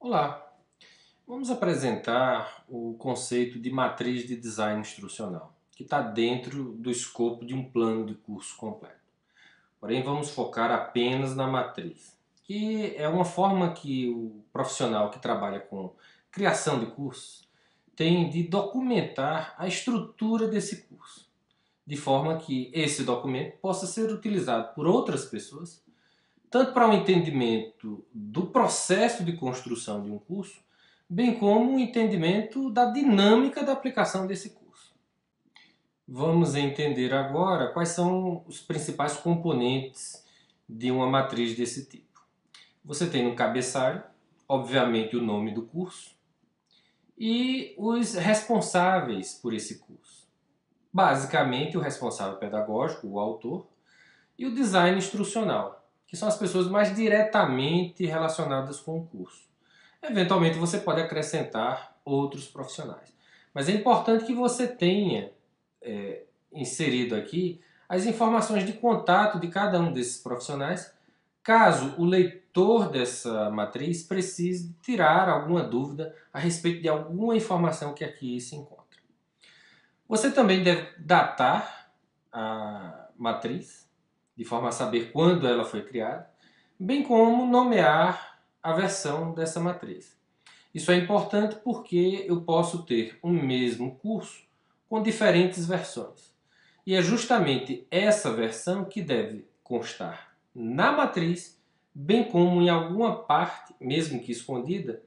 Olá, vamos apresentar o conceito de matriz de design instrucional, que está dentro do escopo de um plano de curso completo. Porém, vamos focar apenas na matriz, que é uma forma que o profissional que trabalha com criação de cursos tem de documentar a estrutura desse curso, de forma que esse documento possa ser utilizado por outras pessoas, tanto para o entendimento do processo de construção de um curso, bem como o entendimento da dinâmica da aplicação desse curso. Vamos entender agora quais são os principais componentes de uma matriz desse tipo. Você tem no cabeçalho, obviamente, o nome do curso e os responsáveis por esse curso. Basicamente, o responsável pedagógico, o autor, e o design instrucional, que são as pessoas mais diretamente relacionadas com o curso. Eventualmente você pode acrescentar outros profissionais. Mas é importante que você tenha inserido aqui as informações de contato de cada um desses profissionais, caso o leitor dessa matriz precise tirar alguma dúvida a respeito de alguma informação que aqui se encontra. Você também deve datar a matriz, de forma a saber quando ela foi criada, bem como nomear a versão dessa matriz. Isso é importante porque eu posso ter um mesmo curso com diferentes versões. E é justamente essa versão que deve constar na matriz, bem como em alguma parte, mesmo que escondida,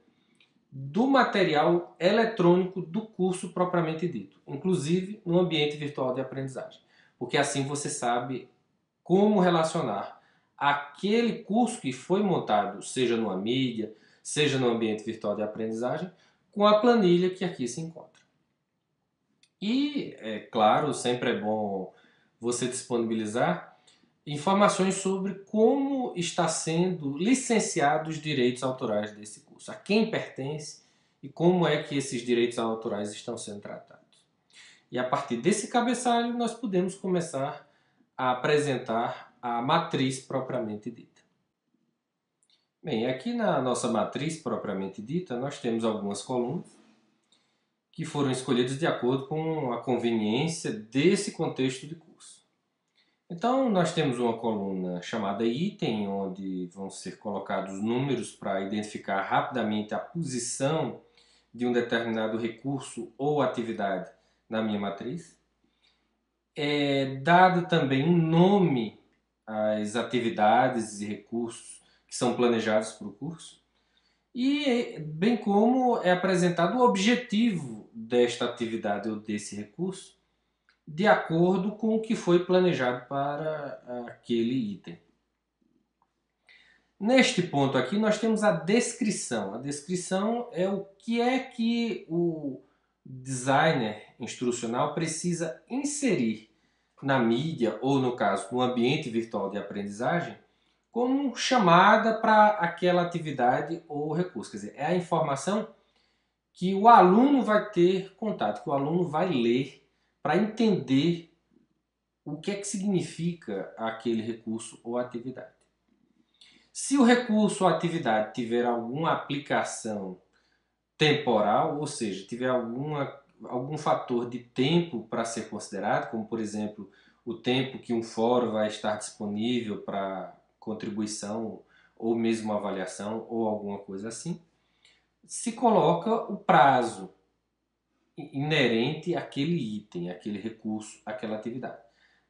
do material eletrônico do curso propriamente dito, inclusive no ambiente virtual de aprendizagem. Porque assim você sabe como relacionar aquele curso que foi montado, seja numa mídia, seja no ambiente virtual de aprendizagem, com a planilha que aqui se encontra. E, é claro, sempre é bom você disponibilizar informações sobre como está sendo licenciados os direitos autorais desse curso, a quem pertence e como é que esses direitos autorais estão sendo tratados. E a partir desse cabeçalho nós podemos começar a apresentar a matriz propriamente dita. Bem, aqui na nossa matriz propriamente dita, nós temos algumas colunas que foram escolhidas de acordo com a conveniência desse contexto de curso. Então, nós temos uma coluna chamada item, onde vão ser colocados números para identificar rapidamente a posição de um determinado recurso ou atividade na minha matriz. É dado também um nome às atividades e recursos que são planejados para o curso, e bem como é apresentado o objetivo desta atividade ou desse recurso de acordo com o que foi planejado para aquele item. Neste ponto aqui nós temos a descrição. A descrição é o que é que o designer instrucional precisa inserir na mídia ou, no caso, no ambiente virtual de aprendizagem como chamada para aquela atividade ou recurso. Quer dizer, é a informação que o aluno vai ter contato, que o aluno vai ler para entender o que é que significa aquele recurso ou atividade. Se o recurso ou atividade tiver alguma aplicação temporal, ou seja, tiver algum fator de tempo para ser considerado, como por exemplo o tempo que um fórum vai estar disponível para contribuição ou mesmo avaliação ou alguma coisa assim, se coloca o prazo inerente àquele item, àquele recurso, àquela atividade.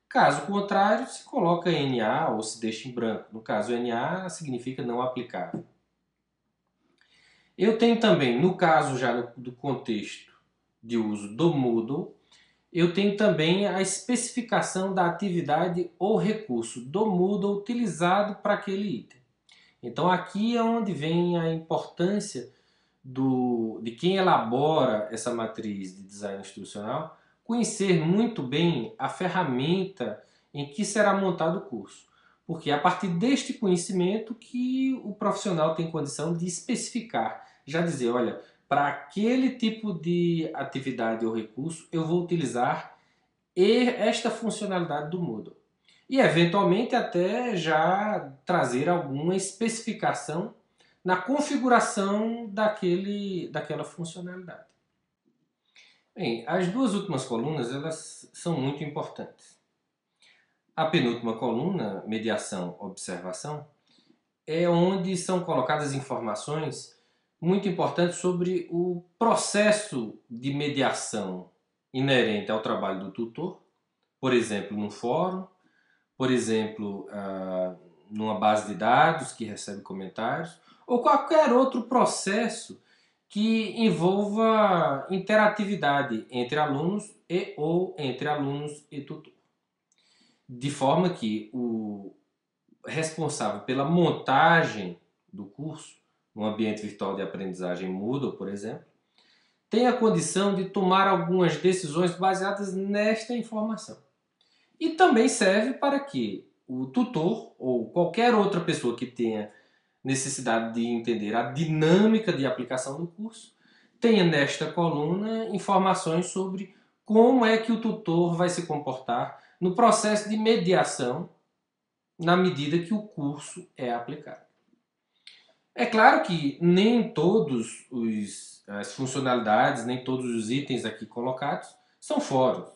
Caso contrário, se coloca NA ou se deixa em branco. No caso, NA significa não aplicável. Eu tenho também, no caso já do contexto de uso do Moodle, eu tenho também a especificação da atividade ou recurso do Moodle utilizado para aquele item. Então aqui é onde vem a importância de quem elabora essa matriz de design instrucional conhecer muito bem a ferramenta em que será montado o curso. Porque é a partir deste conhecimento que o profissional tem condição de especificar, já dizer, olha, para aquele tipo de atividade ou recurso eu vou utilizar esta funcionalidade do Moodle. E eventualmente até já trazer alguma especificação na configuração daquela funcionalidade. Bem, as duas últimas colunas elas são muito importantes. A penúltima coluna, mediação, observação, é onde são colocadas informações muito importantes sobre o processo de mediação inerente ao trabalho do tutor, por exemplo, num fórum, por exemplo, numa base de dados que recebe comentários, ou qualquer outro processo que envolva interatividade entre alunos ou entre alunos e tutor. De forma que o responsável pela montagem do curso, no ambiente virtual de aprendizagem Moodle, por exemplo, tem a condição de tomar algumas decisões baseadas nesta informação. E também serve para que o tutor ou qualquer outra pessoa que tenha necessidade de entender a dinâmica de aplicação do curso tenha nesta coluna informações sobre como é que o tutor vai se comportar no processo de mediação na medida que o curso é aplicado. É claro que nem todas as funcionalidades, nem todos os itens aqui colocados são fóruns.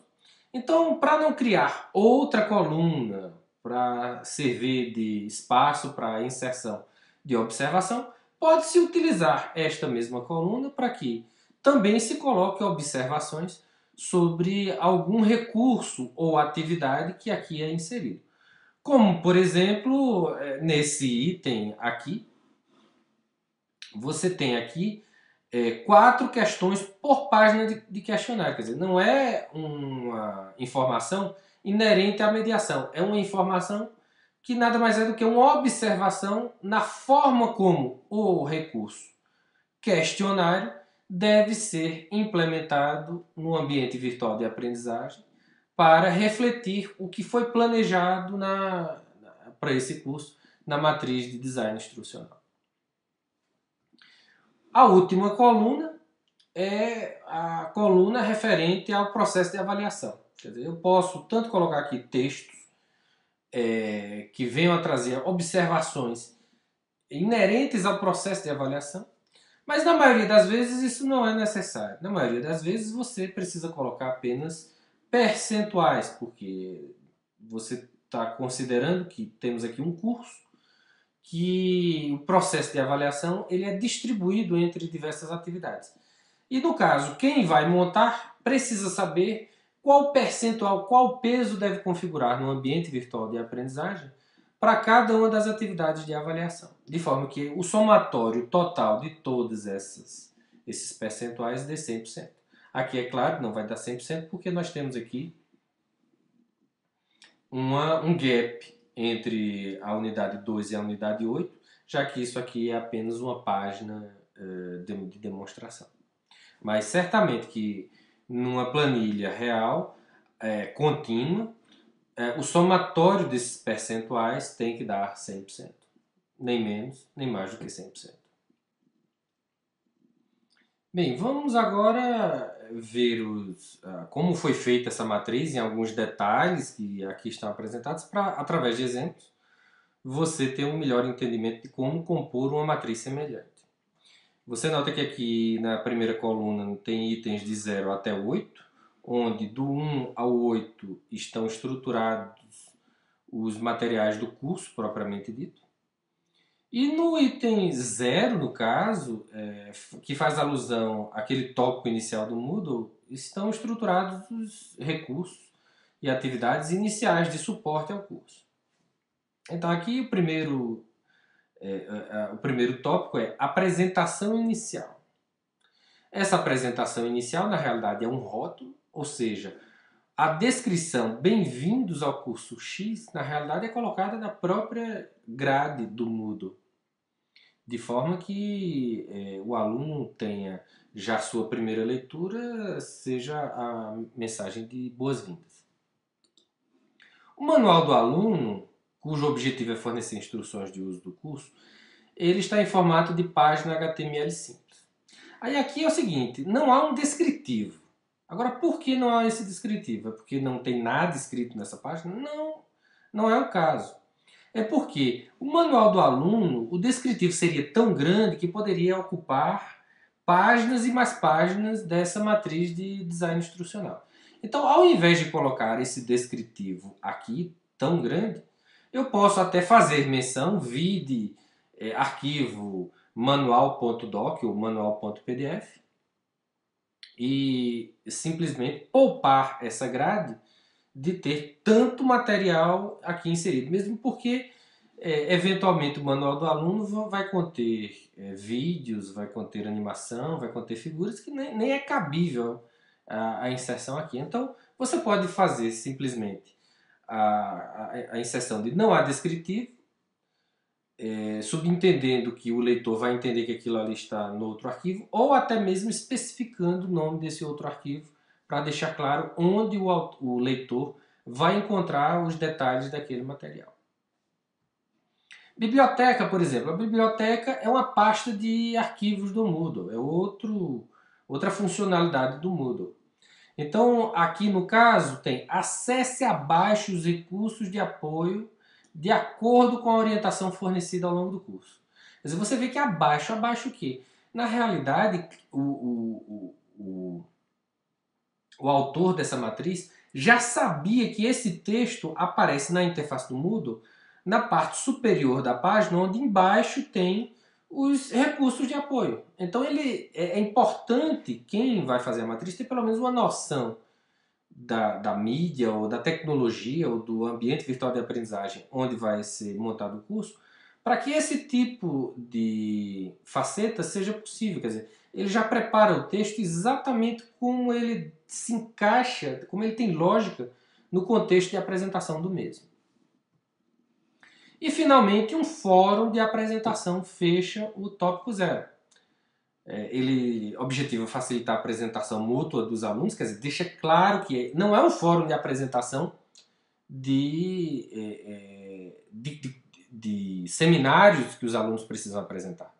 Então, para não criar outra coluna para servir de espaço para inserção de observação, pode-se utilizar esta mesma coluna para que também se coloque observações sobre algum recurso ou atividade que aqui é inserido. Como, por exemplo, nesse item aqui, você tem aqui 4 questões por página de questionário. Quer dizer, não é uma informação inerente à mediação, é uma informação que nada mais é do que uma observação na forma como o recurso questionário deve ser implementado no ambiente virtual de aprendizagem para refletir o que foi planejado para esse curso na matriz de design instrucional. A última coluna é a coluna referente ao processo de avaliação. Quer dizer, eu posso tanto colocar aqui textos que venham a trazer observações inerentes ao processo de avaliação, mas na maioria das vezes isso não é necessário. Na maioria das vezes você precisa colocar apenas percentuais, porque você está considerando que temos aqui um curso que o processo de avaliação ele é distribuído entre diversas atividades. E no caso, quem vai montar precisa saber qual percentual, qual peso deve configurar no ambiente virtual de aprendizagem para cada uma das atividades de avaliação. De forma que o somatório total de todos esses percentuais dê 100%. Aqui, é claro, não vai dar 100% porque nós temos aqui um gap entre a unidade 2 e a unidade 8, já que isso aqui é apenas uma página de demonstração. Mas certamente que numa planilha real, contínua, o somatório desses percentuais tem que dar 100%. Nem menos, nem mais do que 100%. Bem, vamos agora ver como foi feita essa matriz em alguns detalhes que aqui estão apresentados para, através de exemplos, você ter um melhor entendimento de como compor uma matriz semelhante. Você nota que aqui na primeira coluna tem itens de 0 até 8, onde do 1 ao 8 estão estruturados os materiais do curso propriamente dito. E no item 0, no caso, que faz alusão àquele tópico inicial do Moodle, estão estruturados os recursos e atividades iniciais de suporte ao curso. Então aqui o primeiro tópico é apresentação inicial. Essa apresentação inicial, na realidade, é um rótulo, ou seja, a descrição bem-vindos ao curso X, na realidade, é colocada na própria grade do Moodle, de forma que o aluno tenha já sua primeira leitura, seja a mensagem de boas-vindas. O manual do aluno, cujo objetivo é fornecer instruções de uso do curso, ele está em formato de página HTML simples. Aí aqui é o seguinte, não há um descritivo. Agora, por que não há esse descritivo? É porque não tem nada escrito nessa página? Não, não é o caso. É porque o manual do aluno, o descritivo seria tão grande que poderia ocupar páginas e mais páginas dessa matriz de design instrucional. Então, ao invés de colocar esse descritivo aqui, tão grande, eu posso até fazer menção, vide arquivo manual.doc ou manual.pdf, e simplesmente poupar essa grade de ter tanto material aqui inserido, mesmo porque eventualmente o manual do aluno vai conter vídeos, vai conter animação, vai conter figuras que nem é cabível a inserção aqui. Então você pode fazer simplesmente a inserção de não há descritivo, subentendendo que o leitor vai entender que aquilo ali está no outro arquivo, ou até mesmo especificando o nome desse outro arquivo para deixar claro onde o leitor vai encontrar os detalhes daquele material. Biblioteca, por exemplo. A biblioteca é uma pasta de arquivos do Moodle, é outra funcionalidade do Moodle. Então, aqui no caso, tem acesse abaixo os recursos de apoio de acordo com a orientação fornecida ao longo do curso. Quer dizer, você vê que abaixo o quê? Na realidade, o autor dessa matriz já sabia que esse texto aparece na interface do Moodle na parte superior da página, onde embaixo tem os recursos de apoio. Então é importante quem vai fazer a matriz ter pelo menos uma noção da mídia ou da tecnologia ou do ambiente virtual de aprendizagem onde vai ser montado o curso, para que esse tipo de faceta seja possível. Quer dizer, ele já prepara o texto exatamente como ele se encaixa, como ele tem lógica no contexto de apresentação do mesmo. E, finalmente, um fórum de apresentação fecha o tópico 0. Ele objetiva facilitar a apresentação mútua dos alunos, quer dizer, deixa claro que não é um fórum de apresentação de seminários que os alunos precisam apresentar.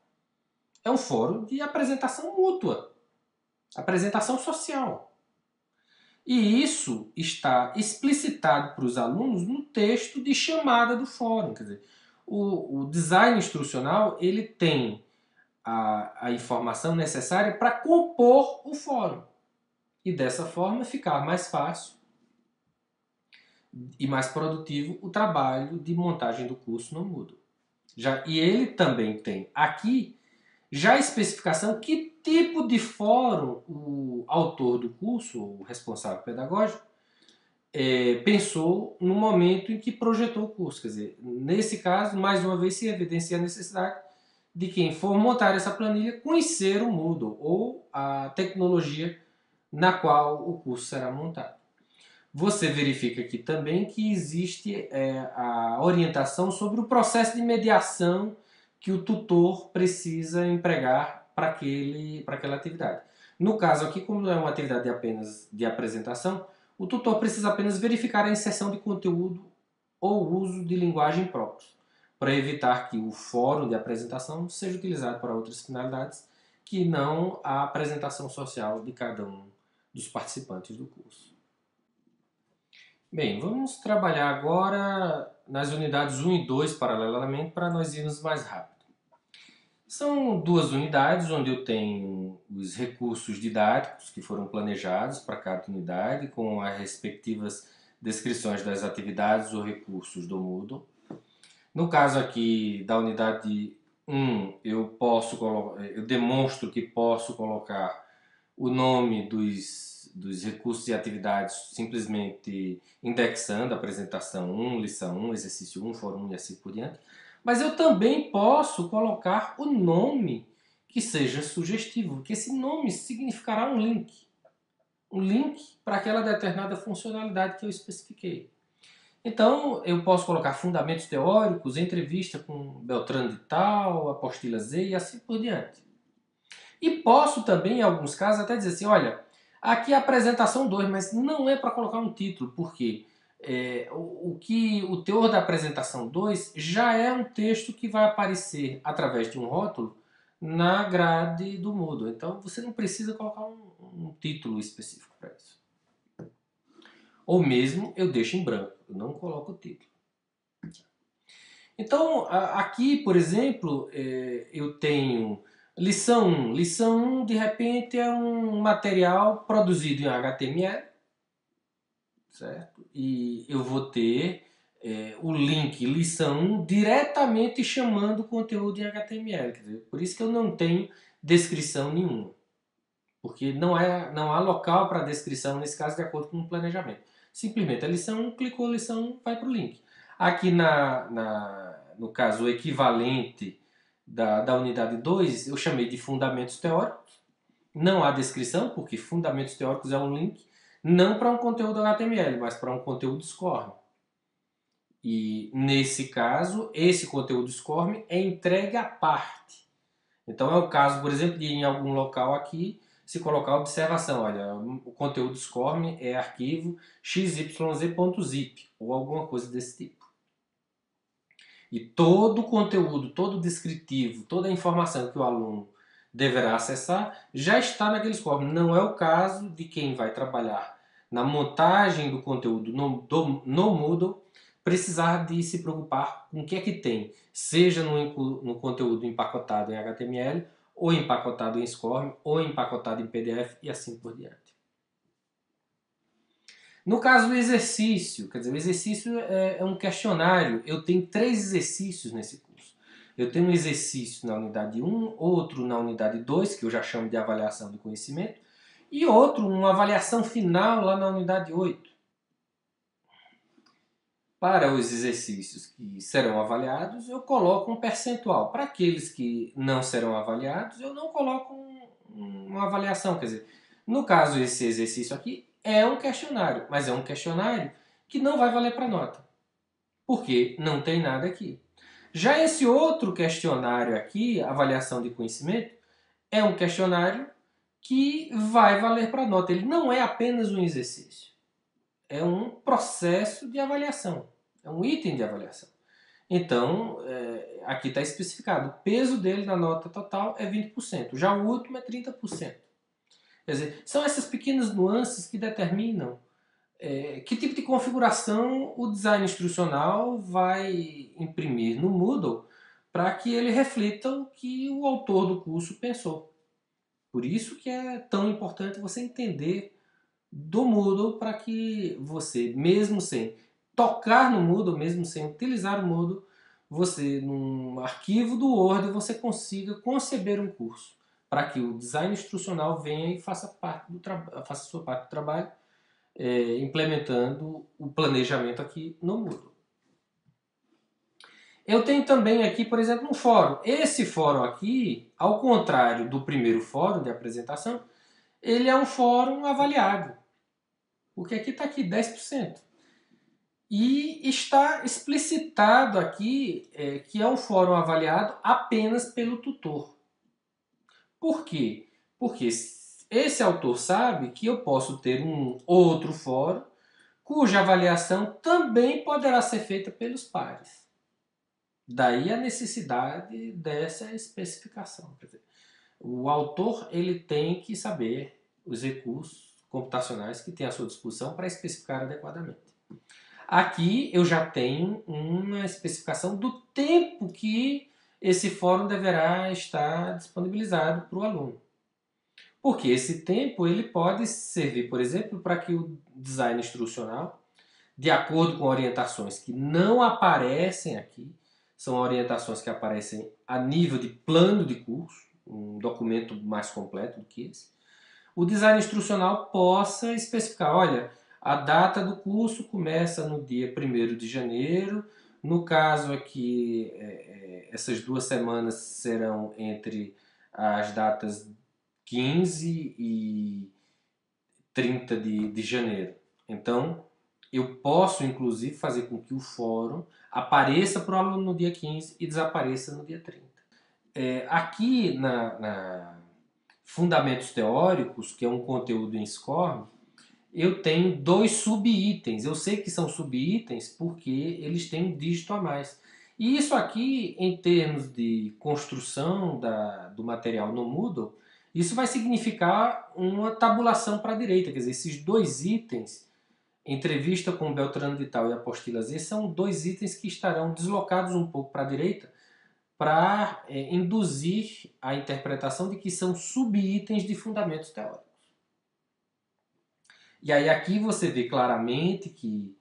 É um fórum de apresentação mútua, apresentação social. E isso está explicitado para os alunos no texto de chamada do fórum. Quer dizer, o design instrucional ele tem a informação necessária para compor o fórum. E dessa forma ficar mais fácil e mais produtivo o trabalho de montagem do curso no Moodle. E ele também tem aqui já a especificação que tipo de fórum o autor do curso, o responsável pedagógico, pensou no momento em que projetou o curso. Quer dizer, nesse caso, mais uma vez se evidencia a necessidade de quem for montar essa planilha conhecer o Moodle ou a tecnologia na qual o curso será montado. Você verifica aqui também que existe a orientação sobre o processo de mediação que o tutor precisa empregar para aquela atividade. No caso aqui, como é uma atividade apenas de apresentação, o tutor precisa apenas verificar a inserção de conteúdo ou uso de linguagem próprios, para evitar que o fórum de apresentação seja utilizado para outras finalidades que não a apresentação social de cada um dos participantes do curso. Bem, vamos trabalhar agora nas unidades 1 e 2 paralelamente para nós irmos mais rápido. São duas unidades onde eu tenho os recursos didáticos que foram planejados para cada unidade, com as respectivas descrições das atividades ou recursos do Moodle. No caso aqui da unidade 1, eu demonstro que posso colocar o nome dos recursos e atividades simplesmente indexando a apresentação 1, lição 1, exercício 1, fórum 1 e assim por diante. Mas eu também posso colocar o nome que seja sugestivo, porque esse nome significará um link. Um link para aquela determinada funcionalidade que eu especifiquei. Então, eu posso colocar fundamentos teóricos, entrevista com Beltrano de Tal, apostila Z e assim por diante. E posso também, em alguns casos, até dizer assim, olha, aqui é a apresentação 2, mas não é para colocar um título, porque o teor da apresentação 2 já é um texto que vai aparecer através de um rótulo na grade do Moodle. Então, você não precisa colocar um título específico para isso. Ou mesmo eu deixo em branco, eu não coloco o título. Então, aqui, por exemplo, eu tenho lição 1. Lição 1, de repente, é um material produzido em HTML, certo? E eu vou ter o link lição 1 diretamente chamando o conteúdo em HTML. Quer dizer, por isso que eu não tenho descrição nenhuma. Porque não há local para descrição, nesse caso, de acordo com o planejamento. Simplesmente a lição 1, clicou a lição 1, vai para o link. Aqui, no caso, o equivalente da unidade 2, eu chamei de fundamentos teóricos. Não há descrição, porque fundamentos teóricos é um link, não para um conteúdo HTML, mas para um conteúdo SCORM. E, nesse caso, esse conteúdo SCORM é entregue à parte. Então, é o caso, por exemplo, de em algum local aqui, se colocar a observação, olha, o conteúdo SCORM é arquivo xyz.zip, ou alguma coisa desse tipo. E todo o conteúdo, todo o descritivo, toda a informação que o aluno deverá acessar já está naquele SCORM. Não é o caso de quem vai trabalhar na montagem do conteúdo no Moodle precisar de se preocupar com o que é que tem, seja no conteúdo empacotado em HTML, ou empacotado em SCORM, ou empacotado em PDF e assim por diante. No caso do exercício, quer dizer, o exercício é um questionário. Eu tenho 3 exercícios nesse curso. Eu tenho um exercício na unidade 1, outro na unidade 2, que eu já chamo de avaliação do conhecimento, e outro, uma avaliação final lá na unidade 8. Para os exercícios que serão avaliados, eu coloco um percentual. Para aqueles que não serão avaliados, eu não coloco uma avaliação. Quer dizer, no caso, esse exercício aqui é um questionário, mas é um questionário que não vai valer para nota, porque não tem nada aqui. Já esse outro questionário aqui, avaliação de conhecimento, é um questionário que vai valer para nota. Ele não é apenas um exercício. É um processo de avaliação, é um item de avaliação. Então, aqui está especificado, o peso dele na nota total é 20%, já o último é 30%. Quer dizer, são essas pequenas nuances que determinam que tipo de configuração o design instrucional vai imprimir no Moodle para que ele reflita o que o autor do curso pensou. Por isso que é tão importante você entender do Moodle para que você, mesmo sem tocar no Moodle, mesmo sem utilizar o Moodle, você, num arquivo do Word, você consiga conceber um curso para que o design instrucional venha e faça sua parte do trabalho, implementando o planejamento aqui no Moodle. Eu tenho também aqui, por exemplo, um fórum. Esse fórum aqui, ao contrário do primeiro fórum de apresentação, ele é um fórum avaliado. Porque aqui está aqui 10%. E está explicitado aqui que é um fórum avaliado apenas pelo tutor. Por quê? Porque esse autor sabe que eu posso ter um outro fórum cuja avaliação também poderá ser feita pelos pares. Daí a necessidade dessa especificação. Quer dizer, o autor ele tem que saber os recursos computacionais que tem à sua disposição para especificar adequadamente. Aqui eu já tenho uma especificação do tempo que esse fórum deverá estar disponibilizado para o aluno. Porque esse tempo ele pode servir, por exemplo, para que o design instrucional, de acordo com orientações que não aparecem aqui, são orientações que aparecem a nível de plano de curso, um documento mais completo do que esse, o design instrucional possa especificar, olha, a data do curso começa no dia 1º de janeiro, no caso aqui, essas 2 semanas serão entre as datas 15 e 30 de janeiro. Então, eu posso, inclusive, fazer com que o fórum apareça para o aluno no dia 15 e desapareça no dia 30. Aqui na Fundamentos Teóricos, que é um conteúdo em SCORM, eu tenho 2 subitens. Eu sei que são subitens porque eles têm um dígito a mais. E isso aqui, em termos de construção do material no Moodle, isso vai significar uma tabulação para a direita. Quer dizer, esses 2 itens, entrevista com Beltrano de Tal e apostila Z são dois itens que estarão deslocados um pouco para a direita para induzir a interpretação de que são subitens de fundamentos teóricos. E aí aqui você vê claramente que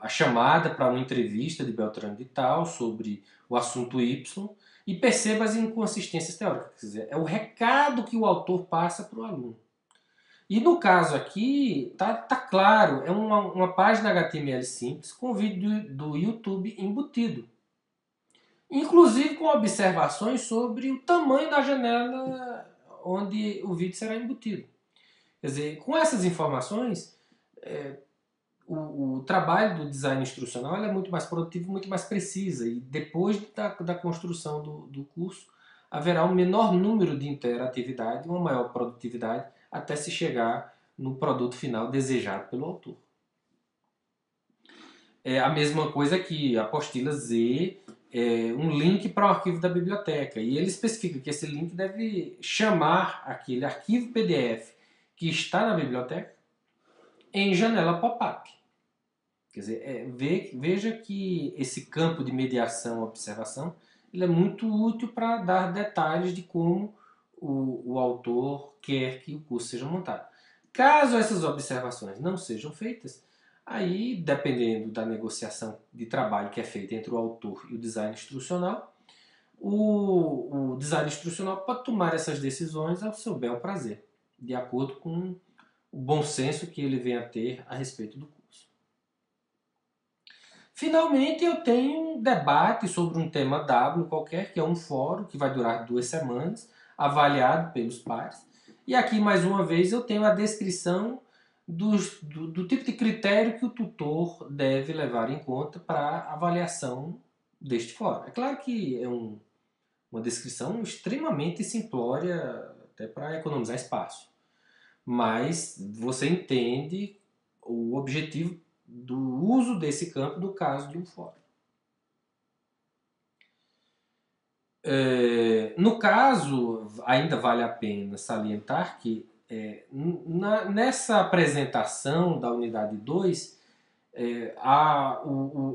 a chamada para uma entrevista de Beltrano de Tal sobre o assunto Y e perceba as inconsistências teóricas. Quer dizer, é o recado que o autor passa para o aluno. E no caso aqui, tá claro, é uma página HTML simples com vídeo do YouTube embutido. Inclusive com observações sobre o tamanho da janela onde o vídeo será embutido. Quer dizer, com essas informações, o trabalho do design instrucional é muito mais produtivo, muito mais precisa. E depois da construção do curso, haverá um menor número de interatividade, uma maior produtividade, até se chegar no produto final desejado pelo autor. É a mesma coisa aqui, a apostila Z, um link para o arquivo da biblioteca. E ele especifica que esse link deve chamar aquele arquivo PDF que está na biblioteca em janela pop-up. Quer dizer, veja que esse campo de mediação-observação ele é muito útil para dar detalhes de como o autor quer que o curso seja montado. Caso essas observações não sejam feitas, aí, dependendo da negociação de trabalho que é feita entre o autor e o design instrucional, o design instrucional pode tomar essas decisões ao seu bel prazer, de acordo com o bom senso que ele venha a ter a respeito do curso. Finalmente, eu tenho um debate sobre um tema W qualquer, que é um fórum que vai durar 2 semanas, avaliado pelos pares. E aqui, mais uma vez, eu tenho a descrição do tipo de critério que o tutor deve levar em conta para a avaliação deste fórum. É claro que é uma descrição extremamente simplória, até para economizar espaço. Mas você entende o objetivo do uso desse campo no caso de um fórum. No caso, ainda vale a pena salientar que nessa apresentação da unidade 2,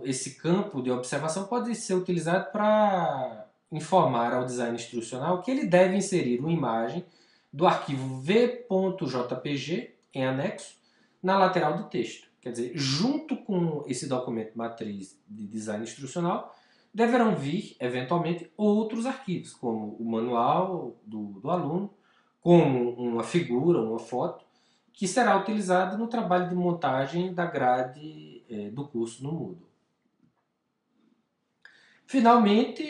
esse campo de observação pode ser utilizado para informar ao design instrucional que ele deve inserir uma imagem do arquivo v.jpg em anexo na lateral do texto. Quer dizer, junto com esse documento matriz de design instrucional, deverão vir, eventualmente, outros arquivos, como o manual do aluno, como uma figura, uma foto, que será utilizado no trabalho de montagem da grade do curso no Moodle. Finalmente,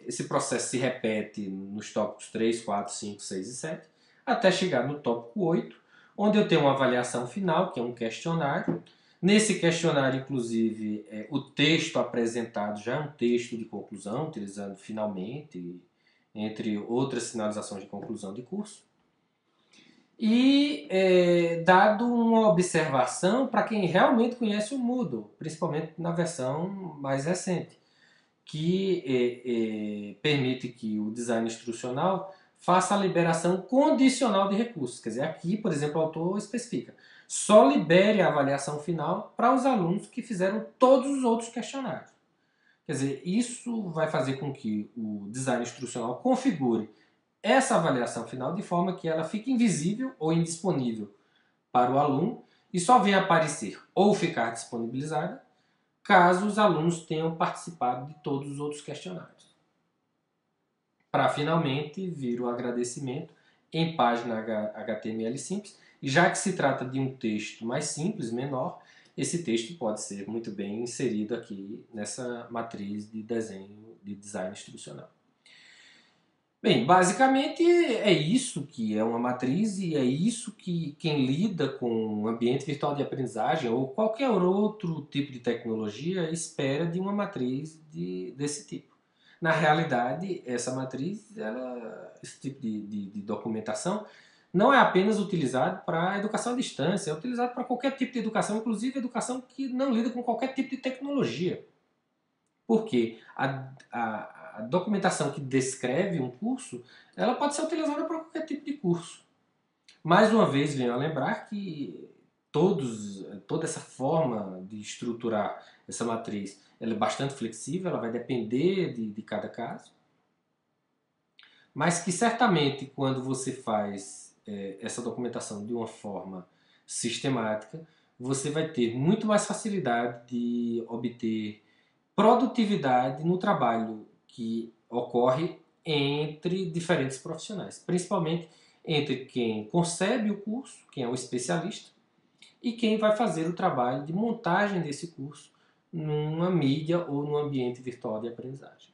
esse processo se repete nos tópicos 3, 4, 5, 6 e 7, até chegar no tópico 8, onde eu tenho uma avaliação final, que é um questionário. Nesse questionário, inclusive, o texto apresentado já é um texto de conclusão, utilizando finalmente, entre outras sinalizações de conclusão de curso. E dado uma observação para quem realmente conhece o Moodle, principalmente na versão mais recente, que permite que o design instrucional faça a liberação condicional de recursos. Quer dizer, aqui, por exemplo, o autor especifica: só libere a avaliação final para os alunos que fizeram todos os outros questionários. Quer dizer, isso vai fazer com que o design instrucional configure essa avaliação final de forma que ela fique invisível ou indisponível para o aluno e só venha aparecer ou ficar disponibilizada caso os alunos tenham participado de todos os outros questionários. Para finalmente vir o agradecimento em página HTML simples, e já que se trata de um texto mais simples, menor, esse texto pode ser muito bem inserido aqui nessa matriz de desenho de design instrucional. Bem, basicamente é isso que é uma matriz e é isso que quem lida com um ambiente virtual de aprendizagem ou qualquer outro tipo de tecnologia espera de uma matriz desse tipo. Na realidade, essa matriz, esse tipo de documentação, não é apenas utilizado para a educação à distância, é utilizado para qualquer tipo de educação, inclusive educação que não lida com qualquer tipo de tecnologia. Porque a documentação que descreve um curso, ela pode ser utilizada para qualquer tipo de curso. Mais uma vez, venho a lembrar que toda essa forma de estruturar essa matriz, ela é bastante flexível, ela vai depender de cada caso, mas que certamente quando você faz essa documentação de uma forma sistemática, você vai ter muito mais facilidade de obter produtividade no trabalho que ocorre entre diferentes profissionais, principalmente entre quem concebe o curso, quem é o especialista, e quem vai fazer o trabalho de montagem desse curso numa mídia ou num ambiente virtual de aprendizagem.